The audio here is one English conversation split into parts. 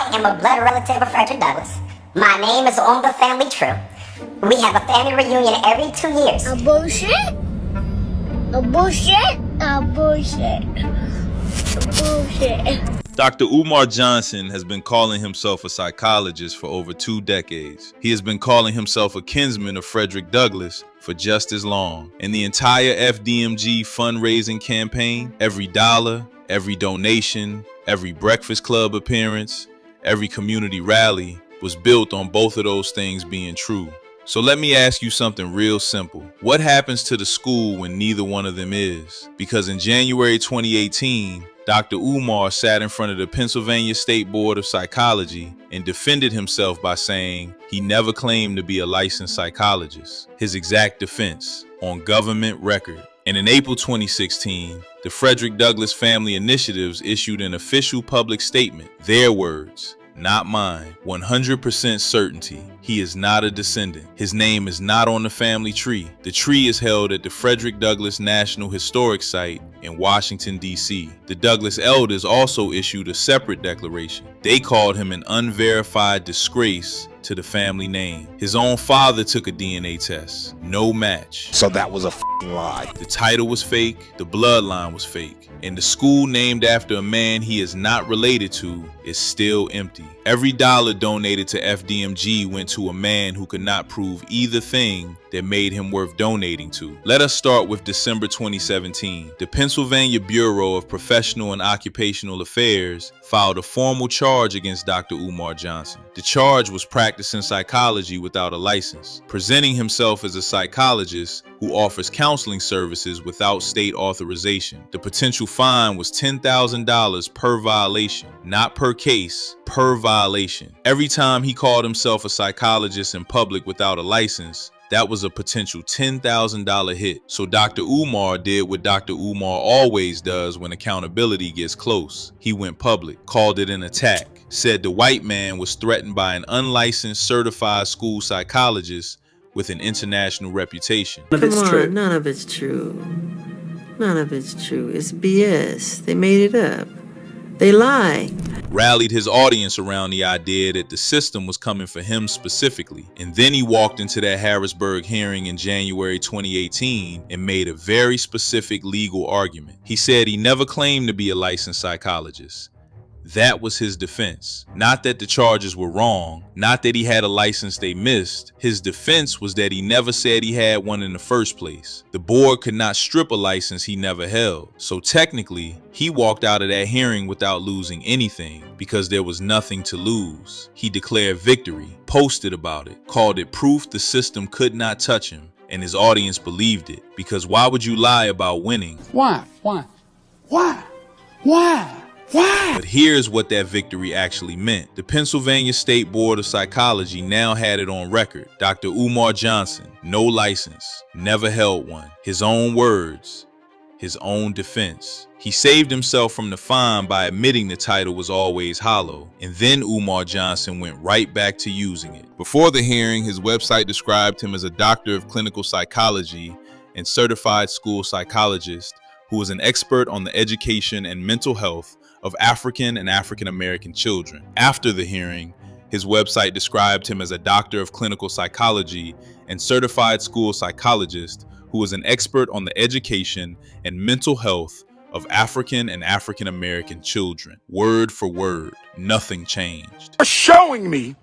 I am a blood relative of Frederick Douglass. My name is on the family tree. We have a family reunion every 2 years. A bullshit? A bullshit? A bullshit. A bullshit. Dr. Umar Johnson has been calling himself a psychologist for over 2 decades. He has been calling himself a kinsman of Frederick Douglass for just as long. In the entire FDMG fundraising campaign, every dollar, every donation, every Breakfast Club appearance, every community rally was built on both of those things being true. So let me ask you something real simple. What happens to the school when neither one of them is? Because in January 2018, Dr. Umar sat in front of the Pennsylvania State Board of Psychology and defended himself by saying he never claimed to be a licensed psychologist. His exact defense on government record. And in April 2016, the Frederick Douglass Family Initiatives issued an official public statement. Their words, not mine. 100% certainty. He is not a descendant. His name is not on the family tree. The tree is held at the Frederick Douglass National Historic Site in Washington, D.C. The Douglass elders also issued a separate declaration. They called him an unverified disgrace to the family name. His own father took a DNA test. No match. So that was a f***ing lie. The title was fake. The bloodline was fake. And the school named after a man he is not related to is still empty. Every dollar donated to FDMG went to a man who could not prove either thing that made him worth donating to. Let us start with December 2017. The Pennsylvania Bureau of Professional and Occupational Affairs filed a formal charge against Dr. Umar Johnson. The charge was practicing psychology without a license, presenting himself as a psychologist who offers counseling services without state authorization. The potential fine was $10,000 per violation, not per case, per violation. Every time he called himself a psychologist in public without a license, that was a potential $10,000 hit. So Dr. Umar did what Dr. Umar always does when accountability gets close. He went public, called it an attack, said the white man was threatened by an unlicensed certified school psychologist with an international reputation. None of it's true. None of it's true. None of it's true. It's BS. They made it up. They lie. Rallied his audience around the idea that the system was coming for him specifically. And then he walked into that Harrisburg hearing in January 2018 and made a very specific legal argument. He said he never claimed to be a licensed psychologist. That was his defense. Not that the charges were wrong, not that he had a license they missed. His defense was that he never said he had one in the first place. The board could not strip a license he never held. So technically, he walked out of that hearing without losing anything because there was nothing to lose. He declared victory, posted about it, called it proof the system could not touch him, and his audience believed it. Because why would you lie about winning? Why? But here's what that victory actually meant. The Pennsylvania State Board of Psychology now had it on record. Dr. Umar Johnson, no license, never held one. His own words, his own defense. He saved himself from the fine by admitting the title was always hollow. And then Umar Johnson went right back to using it. Before the hearing, his website described him as a doctor of clinical psychology and certified school psychologist who was an expert on the education and mental health of African and African American children. After the hearing, his website described him as a doctor of clinical psychology and certified school psychologist who was an expert on the education and mental health of African and African American children. Word for word, nothing changed. You're showing me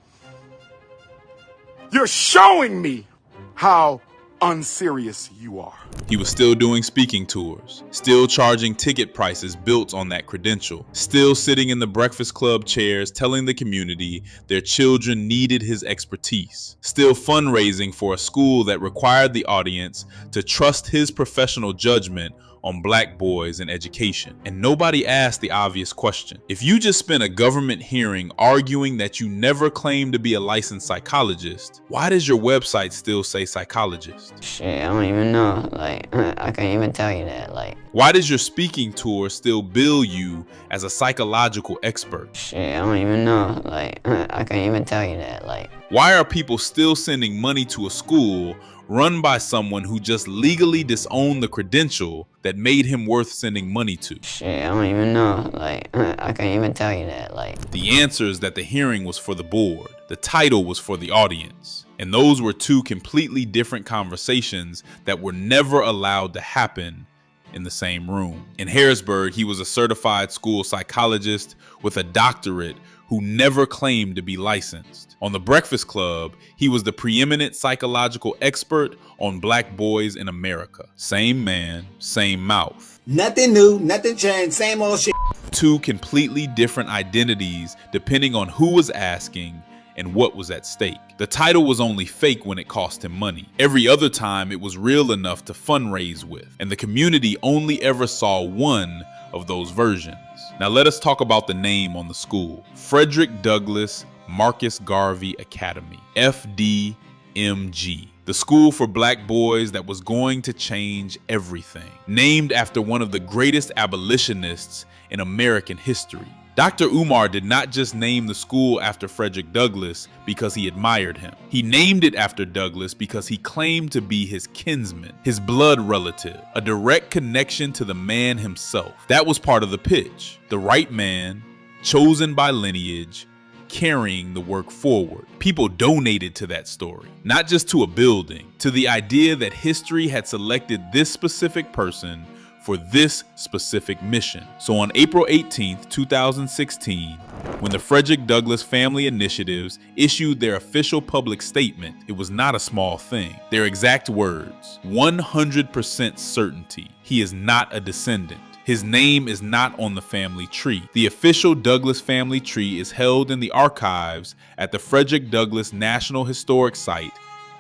how unserious you are. He was still doing speaking tours, still charging ticket prices built on that credential, still sitting in the Breakfast Club chairs telling the community their children needed his expertise, still fundraising for a school that required the audience to trust his professional judgment on black boys in education. And nobody asked the obvious question. If you just spent a government hearing arguing that you never claimed to be a licensed psychologist, why does your website still say psychologist? Shit, I don't even know. I can't even tell you that. Why does your speaking tour still bill you as a psychological expert? Shit, I don't even know. I can't even tell you that. Why are people still sending money to a school run by someone who just legally disowned the credential that made him worth sending money to. Shit, I don't even know. Like, I can't even tell you that. Like, The answer is that the hearing was for the board. The title was for the audience. And those were two completely different conversations that were never allowed to happen in the same room. In Harrisburg, he was a certified school psychologist with a doctorate who never claimed to be licensed. On The Breakfast Club, he was the preeminent psychological expert on black boys in America. Same man, same mouth. Nothing new, nothing changed, same old shit. Two completely different identities depending on who was asking and what was at stake. The title was only fake when it cost him money. Every other time it was real enough to fundraise with, and the community only ever saw one of those versions. Now let us talk about the name on the school. Frederick Douglass Marcus Garvey Academy, FDMG. The school for black boys that was going to change everything. Named after one of the greatest abolitionists in American history. Dr. Umar did not just name the school after Frederick Douglass because he admired him. He named it after Douglass because he claimed to be his kinsman, his blood relative, a direct connection to the man himself. That was part of the pitch. The right man, chosen by lineage, carrying the work forward. People donated to that story, not just to a building, to the idea that history had selected this specific person for this specific mission. So on April 18th, 2016, when the Frederick Douglass Family Initiatives issued their official public statement, it was not a small thing. Their exact words, 100% certainty, he is not a descendant. His name is not on the family tree. The official Douglass family tree is held in the archives at the Frederick Douglass National Historic Site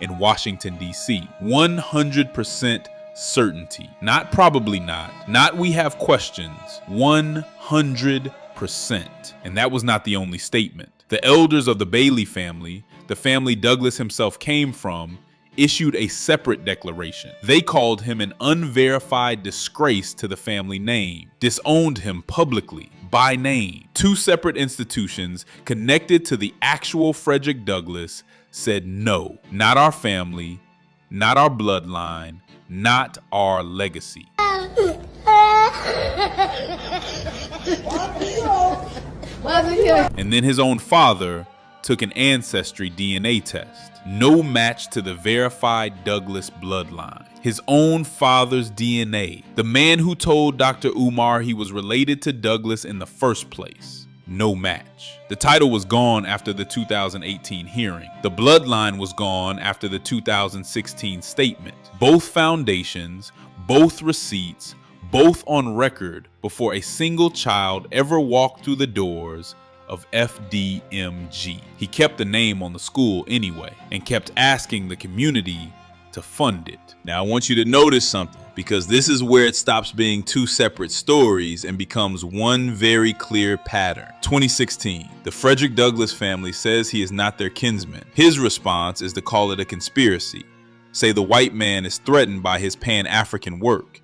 in Washington, D.C. 100% certainty. Not probably not we have questions. 100%. And that was not the only statement. The elders of the Bailey family, the family Douglass himself came from, issued a separate declaration. They called him an unverified disgrace to the family name, disowned him publicly by name. Two separate institutions connected to the actual Frederick Douglass said no, not our family, not our bloodline, not our legacy. And then his own father took an ancestry DNA test. No match to the verified Douglass bloodline. His own father's DNA. The man who told Dr. Umar he was related to Douglass in the first place. No match. The title was gone after the 2018 hearing. The bloodline was gone after the 2016 statement. Both foundations, both receipts, both on record before a single child ever walked through the doors of FDMG. He kept the name on the school anyway and kept asking the community to fund it. Now I want you to notice something, because this is where it stops being two separate stories and becomes one very clear pattern. 2016, the Frederick Douglass family says he is not their kinsman. His response is to call it a conspiracy, say the white man is threatened by his Pan-African work,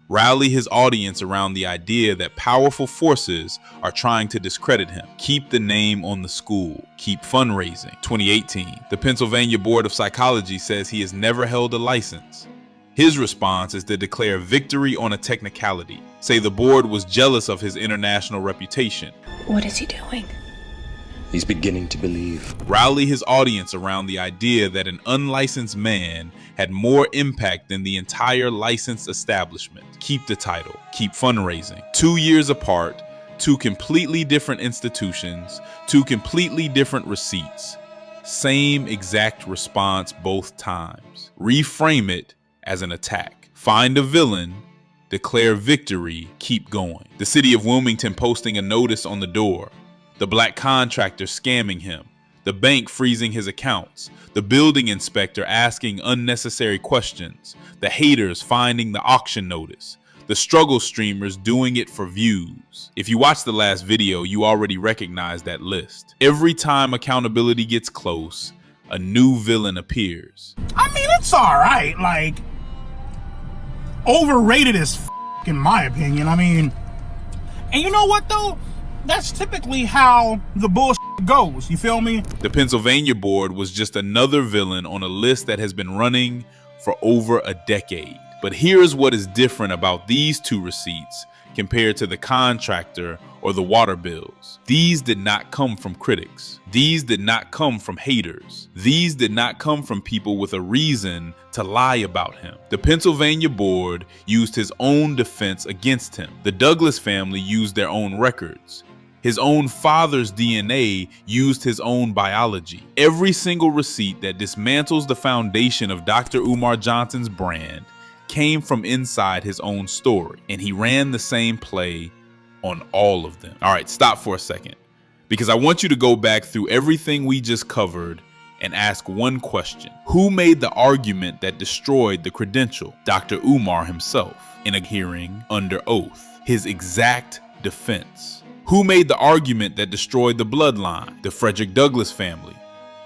rally his audience around the idea that powerful forces are trying to discredit him, keep the name on the school, keep fundraising. 2018, the Pennsylvania Board of Psychology says he has never held a license. His response is to declare victory on a technicality, say the board was jealous of his international reputation. What is he doing? He's beginning to believe. Rally his audience around the idea that an unlicensed man had more impact than the entire licensed establishment. Keep the title, keep fundraising. 2 years apart, two completely different institutions, two completely different receipts. Same exact response both times. Reframe it as an attack. Find a villain, declare victory, keep going. The city of Wilmington posting a notice on the door. The black contractor scamming him, the bank freezing his accounts, the building inspector asking unnecessary questions, the haters finding the auction notice, the struggle streamers doing it for views. If you watched the last video, you already recognize that list. Every time accountability gets close, a new villain appears. I mean, it's alright, like, overrated as in my opinion. I mean, and you know what though? That's typically how the bullshit goes, you feel me? The Pennsylvania board was just another villain on a list that has been running for over a decade. But here's what is different about these two receipts compared to the contractor or the water bills. These did not come from critics. These did not come from haters. These did not come from people with a reason to lie about him. The Pennsylvania board used his own defense against him. The Douglas family used their own records. His own father's DNA used his own biology. Every single receipt that dismantles the foundation of Dr. Umar Johnson's brand came from inside his own story, and he ran the same play on all of them. All right, stop for a second, because I want you to go back through everything we just covered and ask one question. Who made the argument that destroyed the credential? Dr. Umar himself, in a hearing under oath, his exact defense. Who made the argument that destroyed the bloodline? The Frederick Douglass family,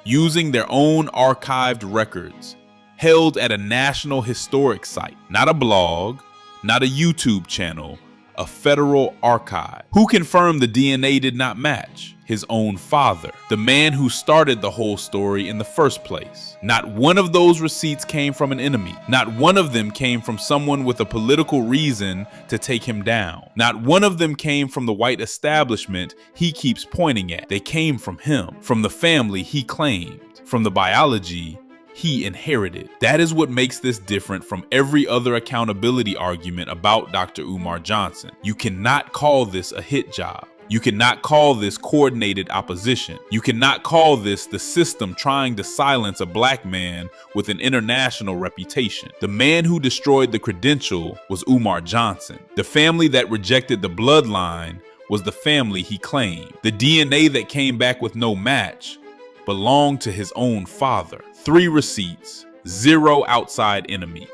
using their own archived records held at a national historic site, not a blog, not a YouTube channel, a federal archive. Who confirmed the DNA did not match? His own father, the man who started the whole story in the first place. Not one of those receipts came from an enemy. Not one of them came from someone with a political reason to take him down. Not one of them came from the white establishment he keeps pointing at. They came from him, from the family he claimed, from the biology he inherited. That is what makes this different from every other accountability argument about Dr. Umar Johnson. You cannot call this a hit job. You cannot call this coordinated opposition. You cannot call this the system trying to silence a black man with an international reputation. The man who destroyed the credential was Umar Johnson. The family that rejected the bloodline was the family he claimed. The DNA that came back with no match belonged to his own father. 3 receipts, 0 outside enemies.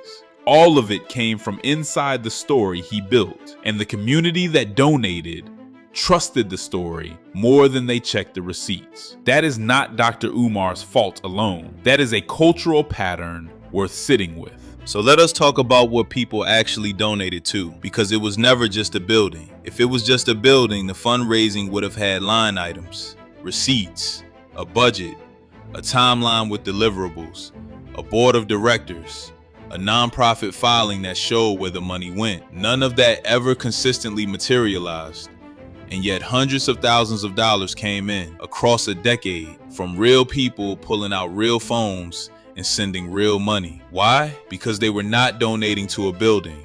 All of it came from inside the story he built, and the community that donated trusted the story more than they checked the receipts. That is not Dr. Umar's fault alone. That is a cultural pattern worth sitting with. So let us talk about what people actually donated to, because it was never just a building. If it was just a building, the fundraising would have had line items, receipts, a budget, a timeline with deliverables, a board of directors, a nonprofit filing that showed where the money went. None of that ever consistently materialized, and yet hundreds of thousands of dollars came in across a decade from real people pulling out real phones and sending real money. Why? Because they were not donating to a building.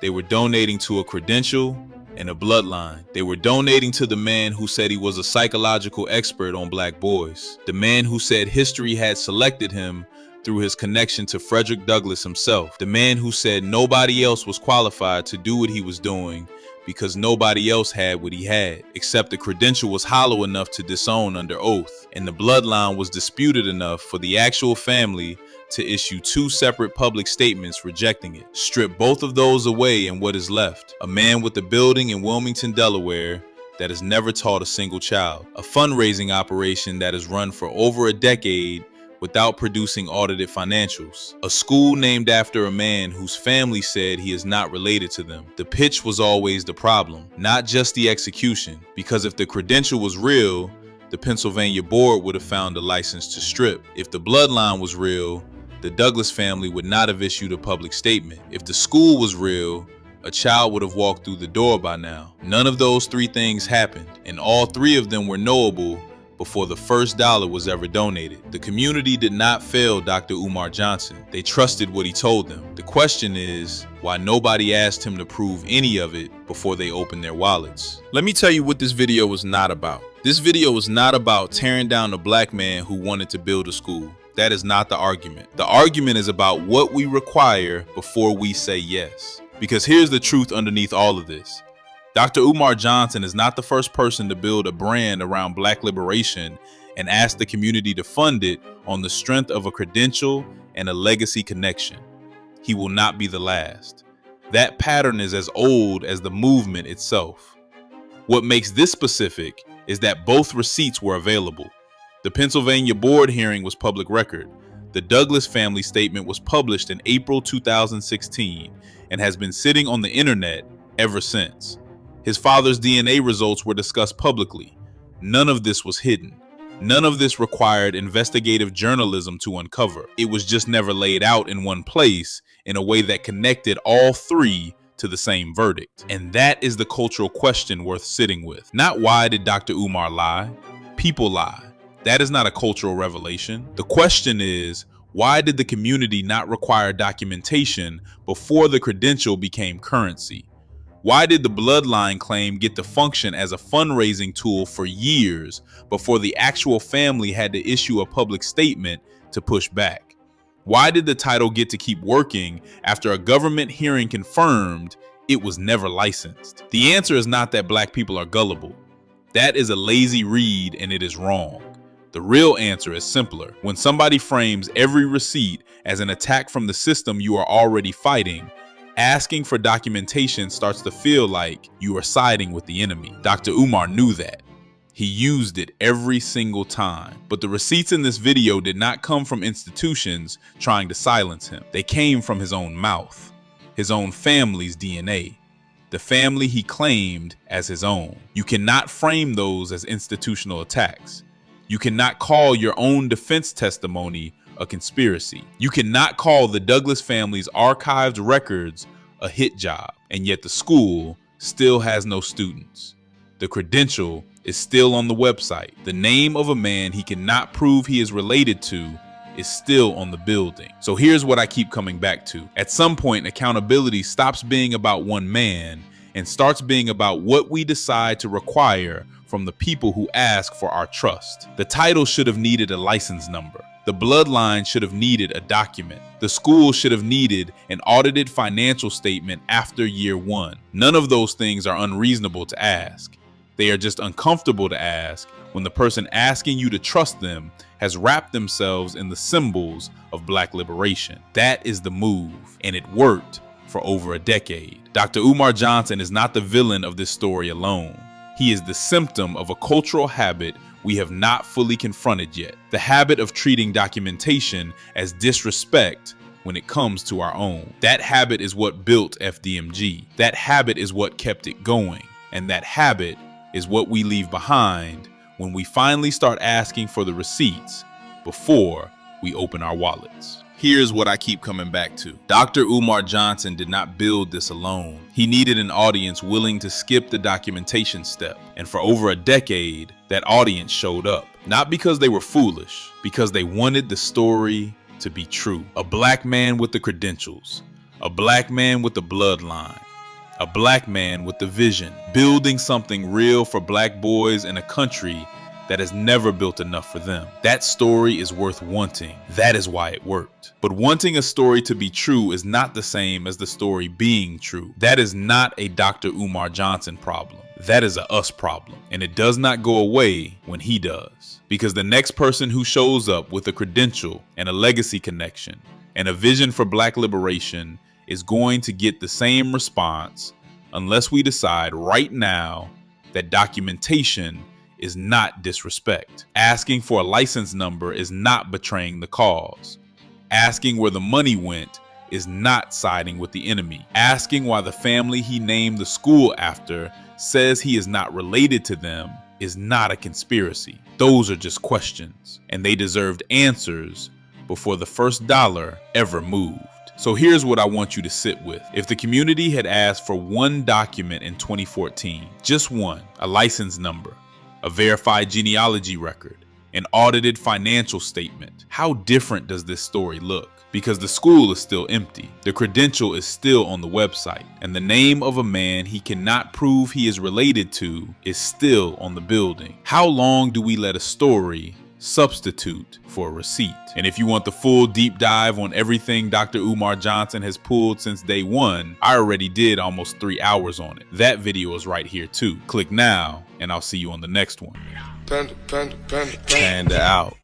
They were donating to a credential and a bloodline. They were donating to the man who said he was a psychological expert on black boys. The man who said history had selected him through his connection to Frederick Douglass himself. The man who said nobody else was qualified to do what he was doing because nobody else had what he had, except the credential was hollow enough to disown under oath, and the bloodline was disputed enough for the actual family to issue 2 separate public statements rejecting it. Strip both of those away, and what is left? A man with a building in Wilmington, Delaware that has never taught a single child. A fundraising operation that has run for over a decade without producing audited financials. A school named after a man whose family said he is not related to them. The pitch was always the problem, not just the execution, because if the credential was real, the Pennsylvania board would have found a license to strip. If the bloodline was real, the Douglass family would not have issued a public statement. If the school was real, a child would have walked through the door by now. None of those 3 things happened, and all 3 of them were knowable before the first dollar was ever donated. The community did not fail Dr. Umar Johnson. They trusted what he told them. The question is why nobody asked him to prove any of it before they opened their wallets. Let me tell you what this video was not about. This video was not about tearing down a black man who wanted to build a school. That is not the argument. The argument is about what we require before we say yes. Because here's the truth underneath all of this. Dr. Umar Johnson is not the first person to build a brand around black liberation and ask the community to fund it on the strength of a credential and a legacy connection. He will not be the last. That pattern is as old as the movement itself. What makes this specific is that both receipts were available. The Pennsylvania board hearing was public record. The Douglass family statement was published in April 2016 and has been sitting on the internet ever since. His father's DNA results were discussed publicly. None of this was hidden. None of this required investigative journalism to uncover. It was just never laid out in one place in a way that connected all three to the same verdict. And that is the cultural question worth sitting with. Not why did Dr. Umar lie? People lie. That is not a cultural revelation. The question is, why did the community not require documentation before the credential became currency? Why did the Bloodline claim get to function as a fundraising tool for years before the actual family had to issue a public statement to push back? Why did the title get to keep working after a government hearing confirmed it was never licensed? The answer is not that black people are gullible. That is a lazy read and it is wrong. The real answer is simpler. When somebody frames every receipt as an attack from the system you are already fighting, asking for documentation starts to feel like you are siding with the enemy. Dr. Umar knew that. He used it every single time. But the receipts in this video did not come from institutions trying to silence him. They came from his own mouth, his own family's DNA, the family he claimed as his own. You cannot frame those as institutional attacks. You cannot call your own defense testimony a conspiracy. You cannot call the Douglas family's archived records a hit job, and yet the school still has no students. The credential is still on the website. The name of a man he cannot prove he is related to is still on the building. So here's what I keep coming back to. At some point, accountability stops being about one man and starts being about what we decide to require from the people who ask for our trust. The title should have needed a license number. The Bloodline should have needed a document. The school should have needed an audited financial statement after year one. None of those things are unreasonable to ask. They are just uncomfortable to ask when the person asking you to trust them has wrapped themselves in the symbols of Black liberation. That is the move, and it worked for over a decade. Dr. Umar Johnson is not the villain of this story alone. He is the symptom of a cultural habit we have not fully confronted yet. The habit of treating documentation as disrespect when it comes to our own. That habit is what built FDMG. That habit is what kept it going. And that habit is what we leave behind when we finally start asking for the receipts before we open our wallets. Here's what I keep coming back to. Dr. Umar Johnson did not build this alone. He needed an audience willing to skip the documentation step. And for over a decade, that audience showed up. Not because they were foolish, because they wanted the story to be true. A Black man with the credentials, a Black man with the bloodline, a Black man with the vision, building something real for Black boys in a country that has never built enough for them. That story is worth wanting. That is why it worked. But wanting a story to be true is not the same as the story being true. That is not a Dr. Umar Johnson problem. That is a us problem. And it does not go away when he does. Because the next person who shows up with a credential and a legacy connection and a vision for Black liberation is going to get the same response unless we decide right now that documentation is not disrespect. Asking for a license number is not betraying the cause. Asking where the money went is not siding with the enemy. Asking why the family he named the school after says he is not related to them is not a conspiracy. Those are just questions, and they deserved answers before the first dollar ever moved. So here's what I want you to sit with. If the community had asked for one document in 2014, just one, a license number, a verified genealogy record, an audited financial statement, how different does this story look? Because the school is still empty, the credential is still on the website, and the name of a man he cannot prove he is related to is still on the building. How long do we let a story substitute for a receipt? And if you want the full deep dive on everything Dr. Umar Johnson has pulled since day one, I already did almost 3 hours on it. That video is right here too. Click now, and I'll see you on the next one. Panda, panda, panda, Panda out.